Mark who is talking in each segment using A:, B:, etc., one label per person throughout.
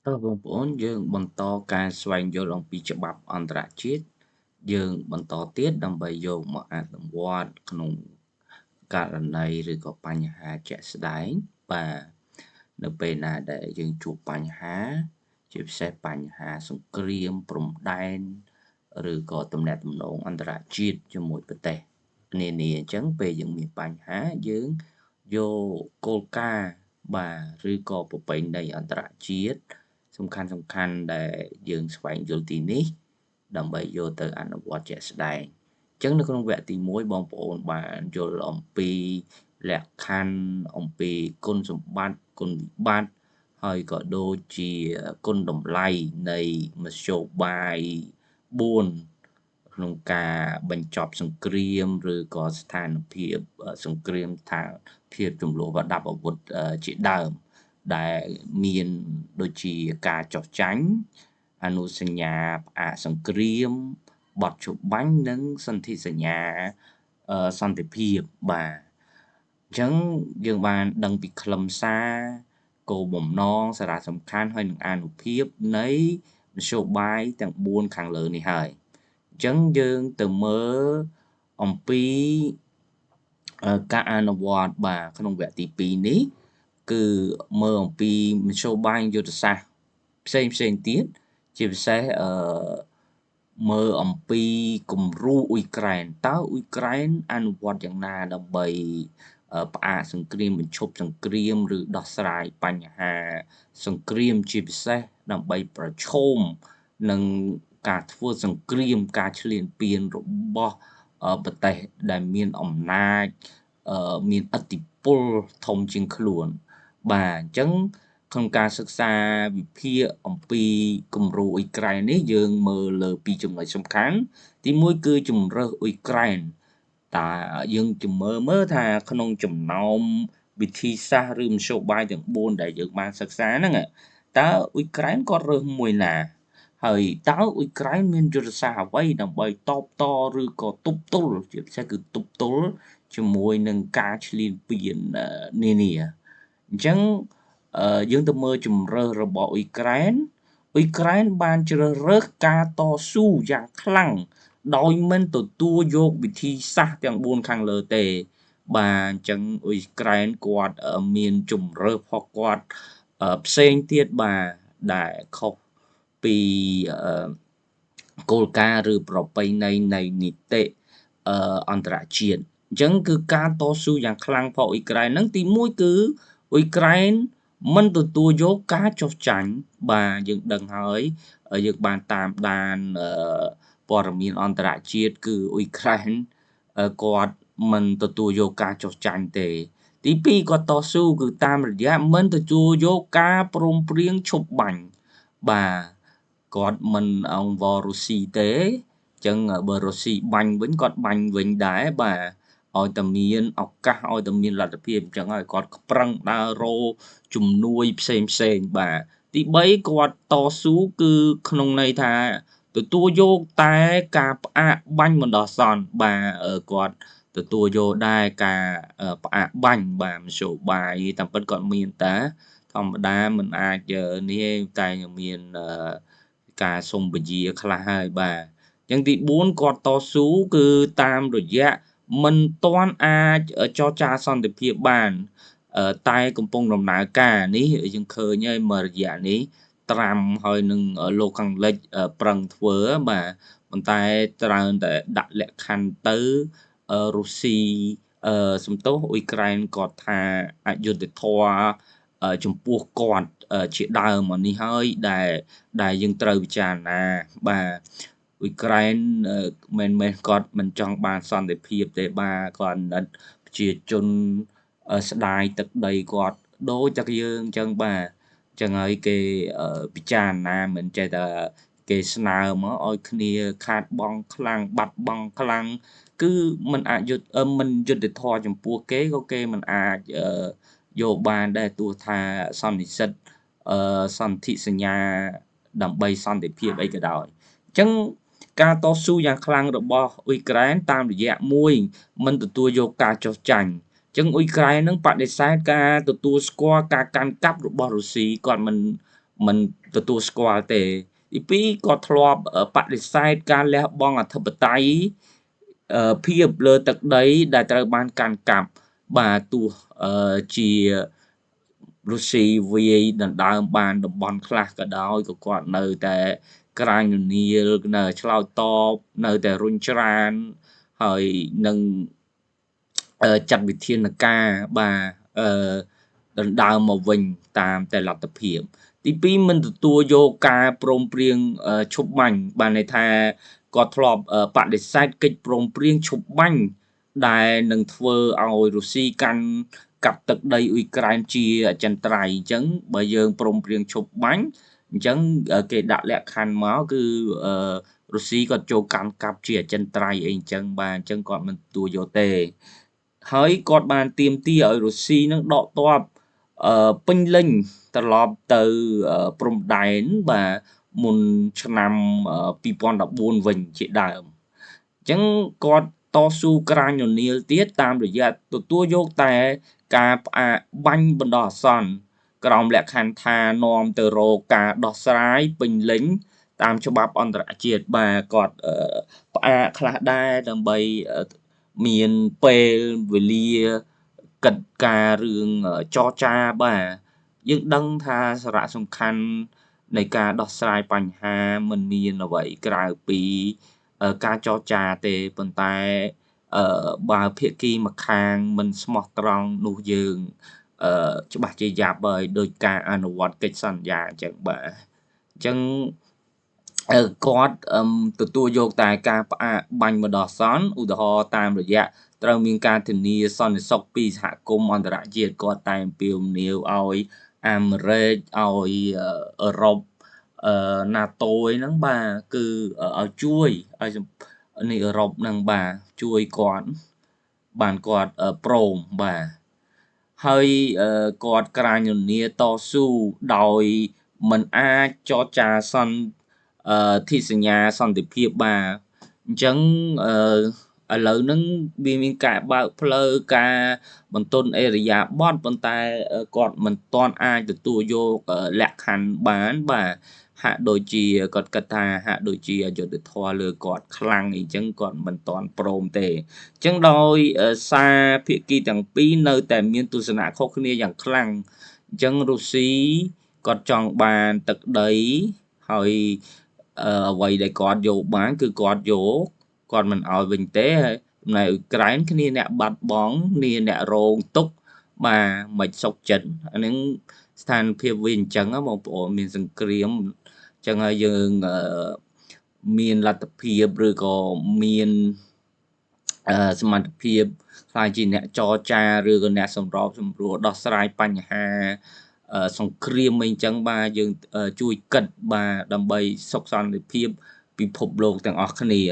A: តើបងប្អូនយើងបន្តការស្វែងយល់អំពីច្បាប់អន្តរជាតិយើងបន្តទៀតដើម្បីយកមកអនុវត្តក្នុងករណីឬក៏បញ្ហាជាក់ស្ដែងបាទនៅពេលណាដែលយើងជួបបញ្ហាជាពិសេសបញ្ហាសង្គ្រាមព្រំដែនឬក៏ទំនាក់ទំនងអន្តរជាតិជាមួយប្រទេសនានាអញ្ចឹងពេលយើងមានបញ្ហាយើងយកគោលការណ៍បាទឬក៏ប្រពៃណីអន្តរជាតិសំខាន់ដែលយើងស្វែងយល់ទីនេះដើម្បីយកទៅអនុវត្តជាក់ស្ដែងអញ្ចឹងនៅក្នុងវគ្គទី1បងប្អូនបានយល់អំពីលក្ខខណ្ឌអំពីគុណសម្បត្តិគុណវិបត្តិហើយក៏ដូចជាគុណតម្លៃនៃមធ្យោបាយ4ក្នុងការបញ្ចប់សង្គ្រាមឬក៏ស្ថានភាពសង្គ្រាមស្ថានភាពចំនួនប្រដាប់អាវុធជាដើមដែលមានដូចជាការចុះចាញ់អនុសញ្ញាផ្អាកសង្គ្រាមបទជបាញ់និងសន្ធិសញ្ញាសន្តិភាពបាទអញ្ចឹងយើងបានដឹងពីខ្លឹមសារគោលបំណងសារៈសំខាន់ហើយនិងអានុភាពនៃនយោបាយទាំង4ខាងលើនេះហើយអញ្ចឹងយើងទៅមើលអំពីការអនុវត្តបាទក្នុងវគ្គទី2នេះគឺមើលអំពីមធ្យោបាយយុទ្ធសាស្ត្រផ្សេងទៀតជាពិសេសមើលអំពីគំរូអ៊ុយក្រែនតើអ៊ុយក្រែនអនុវត្តយ៉ាងណាដើម្បីផ្អាកសង្គ្រាមបញ្ឈប់សង្គ្រាមឬដោះស្រាយបញ្ហាសង្គ្រាមជាពិសេសដើម្បីប្រឈមនឹងការធ្វើសង្គ្រាមការឈ្លានពានរបស់ប្រទេសដែលមានអំណាចមានឥទ្ធិពលធំជាងខ្លួនបាទអញ្ចឹងក្នុងការសិក្សាវិភាគអំពីគំរូអ៊ុយក្រែននេះយើងមើលលើពីរចំណុចសំខាន់ទី1គឺជំរើសអ៊ុយក្រែនតើយើងជំមើលថាក្នុងចំណោមវិធីសាស្ត្រឬមធ្យោបាយទាំង4ដែលយើងបានសិក្សាហ្នឹងតើអ៊ុយក្រែនគាត់រើសមួយណាហើយតើអ៊ុយក្រែនមានយុទ្ធសាស្ត្រអ្វីដើម្បីតបតឬក៏ទប់ទល់ជាពិសេសគឺទប់ទល់ជាមួយនឹងការឈ្លានពាននានាអញ្ចឹងយើងទៅមើលជំរើសរបស់អ៊ុយក្រែនបានជ្រើសរើសការតស៊ូយ៉ាងខ្លាំងដោយមិនទទួលយកវិធីសាស្ត្រទាំង4ខាងលើទេបាទអញ្ចឹងអ៊ុយក្រែនគាត់មានជំរើសរបស់គាត់ផ្សេងទៀតបាទដែលខុសពីគោលការណ៍ឬប្រពៃណីនៃនីតិអន្តរជាតិអញ្ចឹងគឺការតស៊ូយ៉ាងខ្លាំងរបស់អ៊ុយក្រែនហ្នឹងទី1គឺអ៊ុយក្រែនមិនទទួលយកការចុះចាញ់បាទយើងដឹងហើយយើងបានតាមដានព័ត៌មានអន្តរជាតិគឺអ៊ុយក្រែនគាត់មិនទទួលយកការចុះចាញ់ទេទី2គាត់តស៊ូគឺតាមរយៈមិនទទួលយកការព្រមព្រៀងឈប់បាញ់បាទគាត់មិនអង្វររុស្ស៊ីទេអញ្ចឹងបើរុស្ស៊ីបាញ់វិញគាត់បាញ់វិញដែរបាទឲ្យតែមានឱកាសឲ្យតែមានលទ្ធភាពអញ្ចឹងហើយគាត់ប្រឹងដើររកជំនួយផ្សេងបាទទី3គាត់តស៊ូគឺក្នុងន័យថាទទួលយកតែការផ្អាកបាញ់បណ្ដោះអាសន្នបាទគាត់ទទួលយកដែរការផ្អាកបាញ់បាទមធ្យោបាយតាមពិតគាត់មានតែធម្មតាមិនអាចនេះតែមានការសុំពជាខ្លះហើយបាទអញ្ចឹងទី4គាត់តស៊ូគឺតាមរយៈមិនទាន់អាចចរចាសន្តិភាពបានតែកំពុងដំណើរការនេះយើងឃើញហើយមួយរយៈនេះត្រាំហើយនឹងលោកខាងលិចប្រឹងធ្វើបាទប៉ុន្តែត្រូវតែដាក់លក្ខខណ្ឌទៅរុស្ស៊ីសំទោសអ៊ុយក្រែនគាត់ថាអយុត្តិធម៌ចំពោះគាត់ជាដើមនេះហើយដែលយើងត្រូវពិចារណាបាទអ៊ុយក្រែនមិនគាត់មិនចង់បានសន្តិភាពទេបាទគាត់ណិតប្រជាជនស្ដាយទឹកដីគាត់ដូចតែយើងអញ្ចឹងបាទអញ្ចឹងហើយគេពិចារណាមិនចេះតែគេស្នើមកឲ្យគ្នាខាតបង់ខ្លាំងបាត់បង់ខ្លាំងគឺមិនអាចមិនយុត្តិធម៌ចំពោះគេក៏គេមិនអាចយកបានដែរទោះថាសន្និសិទសន្ធិសញ្ញាដើម្បីសន្តិភាពអីក៏ដោយអញ្ចឹងការតស៊ូយ៉ាងខ្លាំងរបស់អ៊ុយក្រែនតាមរយៈ1មិនទទួលយកការចុះចាញ់អញ្ចឹងអ៊ុយក្រែននឹងបដិសេធការទទួលស្គាល់ការកាន់កាប់របស់រុស្ស៊ីគាត់ មិនទទួលស្គាល់ទេទីពីរគាត់ធ្លាប់បដិសេធការលះបង់អធិបតេយ្យភាពលើទឹកដីដែលត្រូវបានកាន់កាប់បាទទោះជារុស្ស៊ីវាយដណ្ដើមបានតំបន់ខ្លះក៏ដោយក៏គាត់នៅតែក្រាញរនាលនៅឆ្លើយតបនៅតែរុញច្រានហើយនឹងចាត់វិធានការបាទដណ្ដើមមកវិញតាមតែលទ្ធភាពទីពីរមិនទទួលយកការព្រមព្រៀងឈប់បាញ់បានន័យថាគាត់ធ្លាប់បដិសេធកិច្ចព្រមព្រៀងឈប់បាញ់ដែលនឹងធ្វើឲ្យរុស្ស៊ីកាន់កាប់ទឹកដីអ៊ុយក្រែនជាអចិន្ត្រៃយ៍អញ្ចឹងបើយើងព្រមព្រៀងឈប់បាញ់អញ្ចឹងគេដាក់លក្ខខណ្ឌមកគឺរុស្ស៊ីគាត់ចូលកាន់កាប់ជាអចិន្ត្រៃយ៍អីអញ្ចឹងបាទអញ្ចឹងគាត់មិនទទួលយកទេហើយគាត់បានទាមទារឲ្យរុស្ស៊ីនឹងដកទ័ពពេញលេញត្រឡប់ទៅព្រំដែនបាទមុនឆ្នាំ2014វិញជាដើមអញ្ចឹងគាត់តស៊ូក្រាញរនាលទៀតតាមរយៈទទួលយកតែការផ្អាកបាញ់បណ្ដោះអាសន្នក្រោមលក្ខខណ្ឌថានាំទៅរកការដោះស្រាយពេញលេញតាមច្បាប់អន្តរជាតិបាទគាត់ផ្អាកខ្លះដែរដើម្បីមានពេលវេលាកិត្តការរឿងចរចាបាទយើងដឹងថាសារៈសំខាន់នៃការដោះស្រាយបញ្ហាមិនមានអ្វីក្រៅពីការចរចាទេប៉ុន្តែបើភាគីម្ខាងមិនស្មោះត្រង់នោះយើងច្បាស់ជាយ៉ាប់ហើយដោយការអនុវត្តកិច្ចសន្យាអញ្ចឹងបាទអញ្ចឹងគាត់ទទួលយកតែការផ្អាកបាញ់បណ្ដោះអាសន្នឧទាហរណ៍តាមរយៈត្រូវមានការធានាសន្តិសុខពីសហគមន៍អន្តរជាតិគាត់តែអំពាវនាវឲ្យអាមេរិកឲ្យអឺរ៉ុបNATO អីហ្នឹងបាទគឺឲ្យជួយឲ្យនេះអឺរ៉ុបហ្នឹងបាទជួយគាត់បានគាត់ព្រមបាទហើយគាត់ក្រាញរនាតស៊ូដោយមិនអាចចរចាសន្តិសញ្ញាសន្តិភាពបាទអញ្ចឹងឥឡូវហ្នឹងវាមានការបើកផ្លូវការបន្ទន់អេរយាប័តប៉ុន្តែគាត់មិនទាន់អាចទទួលយកលក្ខខណ្ឌបានបាទហាក់ដូចជាគាត់គិតថាហាក់ដូចជាអយុត្តិធម៌លើគាត់ខ្លាំងអីចឹងគាត់មិនទាន់ព្រមទេអញ្ចឹងដោយសារភាគីទាំងពីរនៅតែមានទស្សនៈខុសគ្នាយ៉ាងខ្លាំងអញ្ចឹងរុស្ស៊ីគាត់ចង់បានទឹកដីហើយអ្វីដែលគាត់យកបានគឺគាត់យកគាត់មិនឲ្យវិញទេហើយចំណែកអ៊ុយក្រែនគ្នាអ្នកបាត់បង់គ្នាអ្នករងទុក្ខបាទមិនសុខចិត្តអានឹងស្ថានភាពវាអញ្ចឹងបងប្អូនមានសង្គ្រាមអញ្ចឹងហើយយើងមានលទ្ធភាពឬក៏មានសមត្ថភាពខ្លាចជាអ្នកចរចាឬក៏អ្នកសម្របសម្រួលដោះស្រាយបញ្ហាសង្គ្រាមអីចឹងបាទយើងជួយគិតបាទដើម្បីសុខសន្តិភាពពិភពលោកទាំងអស់គ្នា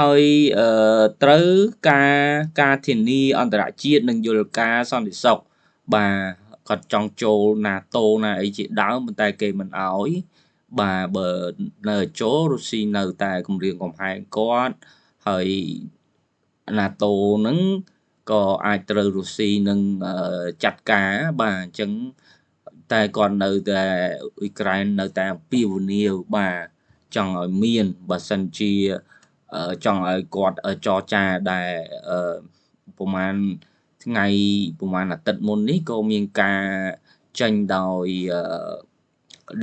A: ហើយត្រូវការធានាអន្តរជាតិនិងយល់ការសន្តិសុខបាទគាត់ចង់ចូល NATO ណាអីជាដើមប៉ុន្តែគេមិនអោយបាទបើនៅចូលរុស្ស៊ីនៅតែគម្រាមកំហែងគាត់ហើយ NATO ហ្នឹងក៏អាចត្រូវរុស្ស៊ីនឹងចាត់ការបាទអញ្ចឹងតែគាត់នៅតែអ៊ុយក្រែននៅតែអំពាវនាវបាទចង់ឲ្យមានបើសិនជាចង់ឲ្យគាត់ចរចាដែរប្រហែលថ្ងៃប្រហែលអាទិត្យមុននេះក៏មានការចេញដោយ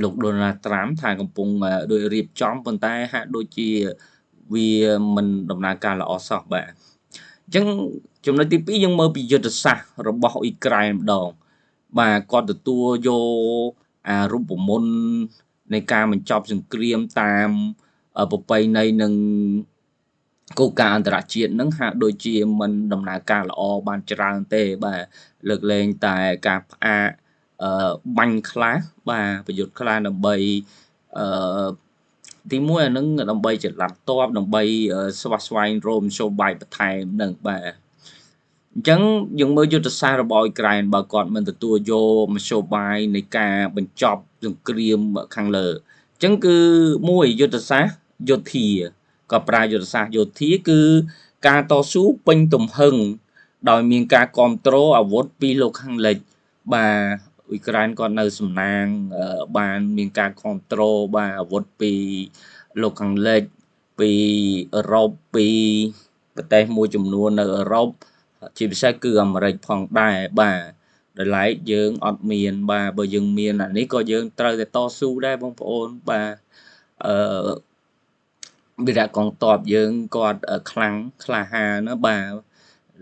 A: លោក Donald Trump ថាកំពុងដូចរៀបចំប៉ុន្តែហាក់ដូចជាវាមិនដំណើរការល្អសោះបាទអញ្ចឹងចំណុចទី2យើងមើលពីយុទ្ធសាស្ត្ររបស់អ៊ុយក្រែនម្ដងបាទគាត់ទទួលយករូបមន្តនៃការបញ្ចប់សង្គ្រាមតាមប្រពៃណីនិងគោលការណ៍អន្តរជាតិនឹងហាក់ដូចជាមិនដំណើរការល្អបានច្រើនទេបាទលើកលែងតែការផ្អាកបាញ់ខ្លះបាទប្រយុទ្ធខ្លះដើម្បីទី1អានឹងដើម្បីចល័តតបដើម្បីស្វាស្វែងរកមធ្យោបាយបន្ថែមនឹងបាទអញ្ចឹងយើងមើលយុទ្ធសាស្ត្ររបស់អ៊ុយក្រែនបើគាត់មិនទទួលយកមធ្យោបាយនៃការបញ្ចប់សង្គ្រាមខាងលើអញ្ចឹងគឺ1យុទ្ធសាស្ត្រយោធាក៏ប្រើយុទ្ធសាស្ត្រយោធាគឺការតស៊ូពេញទំហឹងដោយមានការគ្រប់គ្រងអាវុធពីលោកខាងលិចបាទ អ៊ុយក្រែនគាត់នៅសំណាងបានមានការគ្រប់គ្រងបាទអាវុធពីលោកខាងលិចពីអឺរ៉ុបពីប្រទេសមួយចំនួននៅអឺរ៉ុបជាពិសេសគឺអាមេរិកផងដែរបាទដោយឡែកយើងអត់មានបាទបើយើងមានអានេះក៏យើងត្រូវតែតស៊ូដែរបងប្អូនបាទអឺវីរៈកងទ័ពយើងគាត់ខ្លាំងក្លាហានណាបាទឥ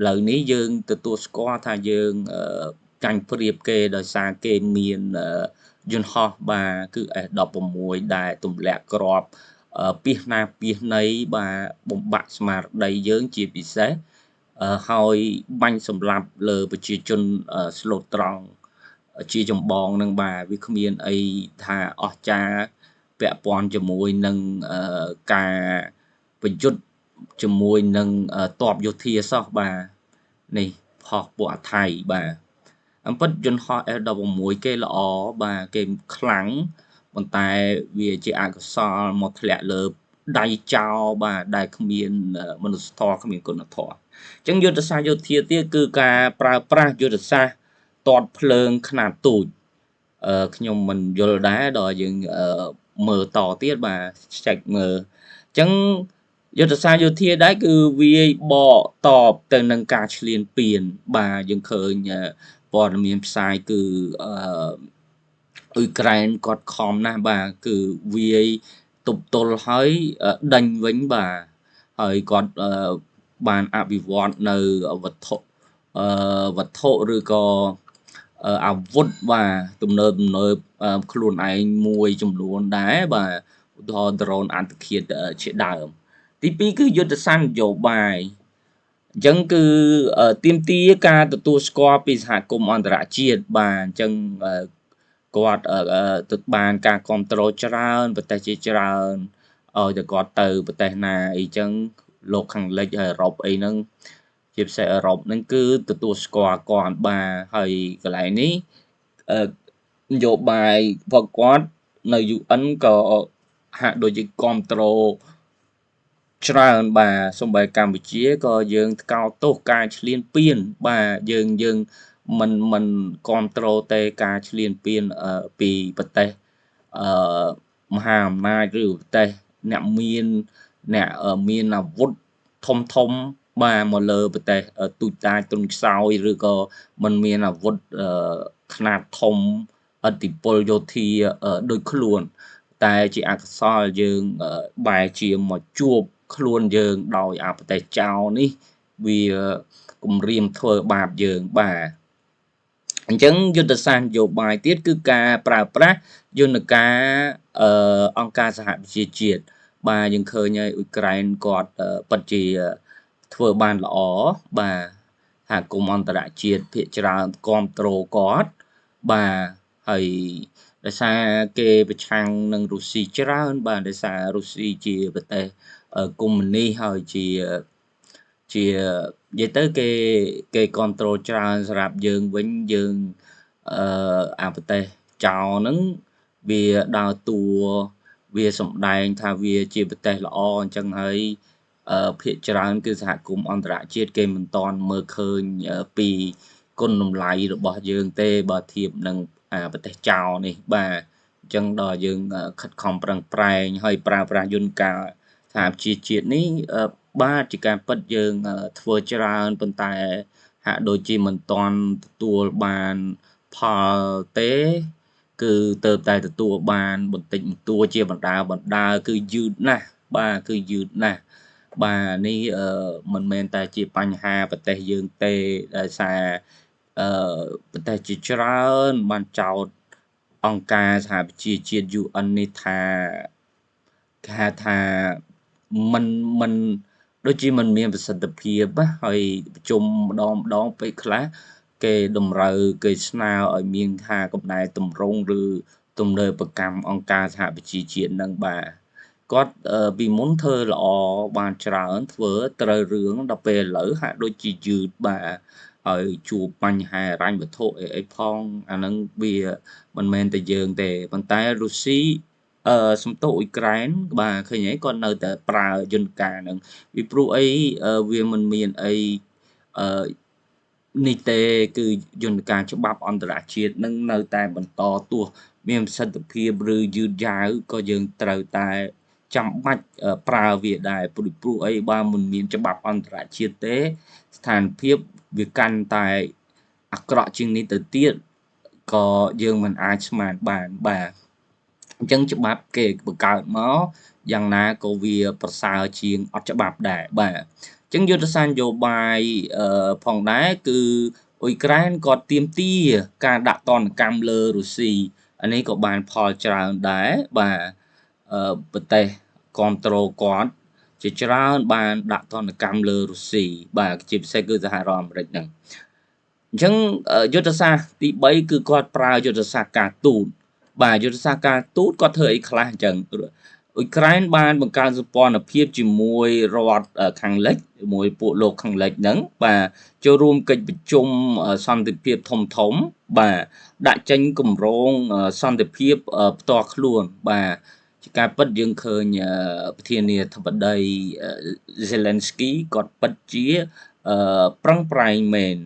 A: ឡូវនេះយើងទទួលស្គាល់ថាយើងចាញ់ប្រៀបគេដោយសារគេមានយន្តហោះបាទគឺ S16 ដែលទម្លាក់គ្រាប់ពាសណាពាសណីបាទបំបាក់ស្មារតីយើងជាពិសេសហើយបាញ់សម្លាប់លើប្រជាជនស្លូតត្រង់ជាចម្បងនឹងបាទវាគ្មានអីថាអស្ចារ្យពាក់ព័ន្ធជាមួយនឹងការប្រយុទ្ធជាមួយនឹងទ័ពយោធាសោះបាទនេះផុសពួកអាថៃបាទអំពិតយន្តហោះ F16 គេល្អបាទគេខ្លាំងប៉ុន្តែវាជាអកុសលមកធ្លាក់លើដៃចោលបាទដែលគ្មានមនុស្សធម៌គ្មានគុណធម៌អញ្ចឹងយុទ្ធសាស្ត្រយោធាទៀតគឺការប្រើប្រាស់យុទ្ធសាស្ត្រទាត់ភ្លើងខ្នាតទូចខ្ញុំមិនយល់ដែរដល់យើងមើលតទៀតបាទចេះមើលអញ្ចឹងយុទ្ធសាស្ត្រយោធាដែរគឺវាយបកតបទៅនឹងការឈ្លានពានបាទយើងឃើញព័ត៌មានផ្សាយគឺអ៊ុយក្រែនគាត់ខំណាស់បាទគឺវាយទប់ទល់ហើយដេញវិញបាទហើយគាត់បានអភិវឌ្ឍនៅវត្ថុឬក៏អាវុធបាទទំនើបខ្លួនឯងមួយចំនួនដែរបាទឧទាហរណ៍ drone អន្តឃាតជាដើមទី2គឺយុទ្ធសាស្ត្រនយោបាយអញ្ចឹងគឺទាមទារការទទួលស្គាល់ពីសហគមន៍អន្តរជាតិបាទអញ្ចឹងគាត់ទៅបានការគ្រប់គ្រងច្រើនប្រទេសជាច្រើនឲ្យតែគាត់ទៅប្រទេសណាអីចឹងលោកខាងលិចហើយអឺរ៉ុបអីហ្នឹងជាពិសេសអឺរ៉ុបហ្នឹងគឺទទួលស្គាល់គាត់បាទហើយកន្លែងនេះនយោបាយរបស់គាត់នៅ UN ក៏ហាក់ដូចជាគ្រប់គ្រងច្រើនបាទសូម្បីកម្ពុជាក៏យើងថ្កោលទោសការឈ្លានពានបាទយើងមិនគ្រប់គ្រងតែការឈ្លានពានពីប្រទេសមហាអំណាចឬប្រទេសអ្នកមានអាវុធធំបាទមកលើប្រទេសទូចតាចទុនខ្សោយឬក៏មិនមានអាវុធខ្នាតធំឥទ្ធិពលយោធាដូចខ្លួនតែជាអកុសលយើងបែរជាមកជួបខ្លួនយើងដោយអាប្រទេសចោលនេះវាគំរាមធ្វើបាបយើងបាទអញ្ចឹងយុទ្ធសាស្ត្រនយោបាយទៀតគឺការប្រើប្រាស់យន្តការអង្គការសហប្រជាជាតិបាទយើងឃើញហើយអ៊ុយក្រែនគាត់ពិតជាធ្វើបានល្អបាទសហគមន៍អន្តរជាតិភាគច្រើនគ្រប់គ្រងគាត់បាទហើយដោយសារគេប្រឆាំងនឹងរុស្ស៊ីច្រើនបាទដោយសាររុស្ស៊ីជាប្រទេសកុម្មុយនីសហើយជានិយាយទៅគេគ្រប់គ្រងច្រើនសម្រាប់យើងវិញយើងអាប្រទេសចោលហ្នឹងវាដើរតួវាសម្ដែងថាវាជាប្រទេសល្អអញ្ចឹងហើយភាគច្រើនគឺសហគមន៍អន្តរជាតិគេមិនទាន់មើលឃើញពីគុណតម្លៃរបស់យើងទេបើធៀបនឹងប្រទេសចោលនេះបាទអញ្ចឹងដល់យើងខិតខំប្រឹងប្រែងហើយប្រើប្រាស់យន្តការសហប្រជាជាតិនេះបាទជាការពិតយើងធ្វើច្រើនប៉ុន្តែហាក់ដូចជាមិនទាន់ទទួលបានផលទេគឺទៅតែទទួលបានបន្តិចបន្តួចជាបណ្ដាគឺយឺតណាស់បាទគឺយឺតណាស់បាទនេះមិនមែនតែជាបញ្ហាប្រទេសយើងទេដោយសារប្រទេសជាច្រើនបានចោទអង្គការសហប្រជាជាតិ UN នេះថាគេហៅថាមិនដូចជាមិនមានប្រសិទ្ធភាពណាហើយប្រជុំម្ដងពេលខ្លះគេតម្រូវគេស្នើឲ្យមានថាកំណែតម្រង់ឬទំនើបកម្មអង្គការសហប្រជាជាតិនឹងបាទគាត់ពីមុនធ្វើល្អបានច្រើនធ្វើត្រូវរឿងដល់ពេលឥឡូវហាក់ដូចជាយឺតបាទហើយជួបបញ្ហាហិរញ្ញវត្ថុអីផងអាហ្នឹងវាមិនមែនតែយើងទេប៉ុន្តែរុស្ស៊ីសំទោសអ៊ុយក្រែនបាទឃើញហើយគាត់នៅតែប្រើយន្តការហ្នឹងពីព្រោះអីវាមិនមានអី នេះទេគឺយន្តការច្បាប់អន្តរជាតិនឹងនៅតែបន្តទោះមានប្រសិទ្ធភាពឬយឺតយ៉ាវក៏យើងត្រូវតែចាំបាច់ប្រើវាដែរព្រោះអីបើមិនមានច្បាប់អន្តរជាតិទេស្ថានភាពវាកាន់តែអាក្រក់ជាងនេះទៅទៀតក៏យើងមិនអាចស្មានបានបាទអញ្ចឹងច្បាប់គេបង្កើតមកយ៉ាងណាក៏វាប្រសើរជាងអត់ច្បាប់ដែរបាទអញ្ចឹងយុទ្ធសាស្ត្រនយោបាយផងដែរគឺអ៊ុយក្រែនក៏ទាមទារការដាក់ទណ្ឌកម្មលើរុស្ស៊ីអានេះក៏បានផលច្រើនដែរបាទប្រទេសគ្រប់គ្រងគាត់ជាច្រើនបានដាក់ទណ្ឌកម្មលើរុស្ស៊ីបាទជាពិសេសគឺសហរដ្ឋអាមេរិកហ្នឹងអញ្ចឹងយុទ្ធសាស្ត្រទី3គឺគាត់ប្រើយុទ្ធសាស្ត្រការទូតបាទយុទ្ធសាស្ត្រការទូតគាត់ធ្វើអីខ្លះអញ្ចឹងអ៊ុយក្រែនបានបង្កើនសម្ព័ន្ធភាពជាមួយរដ្ឋខាងលិចជាមួយពួកលោកខាងលិចហ្នឹងបាទចូលរួមកិច្ចប្រជុំសន្តិភាពធំបាទដាក់ចេញគម្រោងសន្តិភាពផ្ទាល់ខ្លួនបាទជាការពិតយើងឃើញប្រធានាធិបតីZelensky គាត់ពិតជាប្រឹងប្រែងមែន